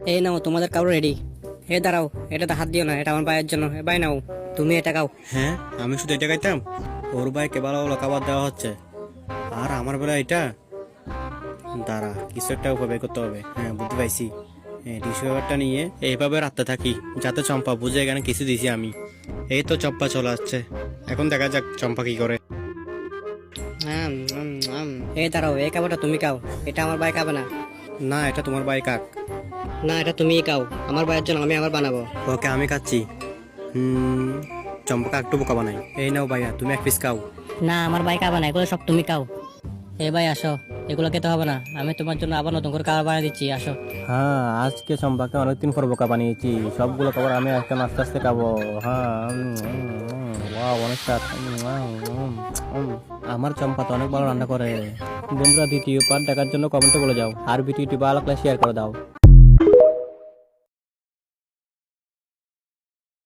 এই নাও তোমাদের কাপড় রেডি। হে দাঁড়াও, এটাতে হাত দিও না, এটা আমার ভাইয়ের জন্য। ভাই নাও, তুমি এটা খাও। হ্যাঁ, আমি শুধু এটা খাইতাম? ওর ভাইকে ভালো ভালো খাবার দেওয়া হচ্ছে, আর আমার বেলা এটা। দাঁড়া, কিছু একটা উপায় বের করতে হবে। হ্যাঁ, বুঝতে পাইছি। টিস্যু পেপারটা নিয়ে এইভাবে রাখতে থাকি, যাতে চম্পা বুঝে এখানে কিছু দিছি আমি। এই তো চম্পা চলে আসছে, এখন দেখা যাক চম্পা কি করে। এই দাঁড়াও, এই খাবারটা তুমি খাও, এটা আমার ভাই খাবে না। না, এটা তোমার ভাই কাক। না, এটা তুমিই খাও, আমার ভাইয়ের জন্য আমি আবার বানাবো। ওকে, আমি খাচ্ছি। চম্পাকে একটু বোকা বানাই। এই নাও ভাইয়া, তুমি এক পিস খাও। না, আমার ভাই খাবে না, এগুলো সব তুমি খাও। এ ভাই আসো, এগুলো খেতে হবে না, আমি তোমার জন্য আবার নতুন করে খাবার বানিয়ে দিচ্ছি, আসো। হ্যাঁ, আজকে চম্পাকে অনেকদিন পর বোকা বানিয়েছি। সবগুলো খাবার আমি এখন আস্তে আস্তে খাবো। হ্যাঁ, ওয়াও, অনেক স্বাদ। আমার চম্পা তো অনেক ভালো রান্না করে। বন্ধুরা, দ্বিতীয় পার্ট দেখার জন্য কমেন্টে বলে যাও, আর ভিডিওটি ভালো লাগলে শেয়ার করে দাও।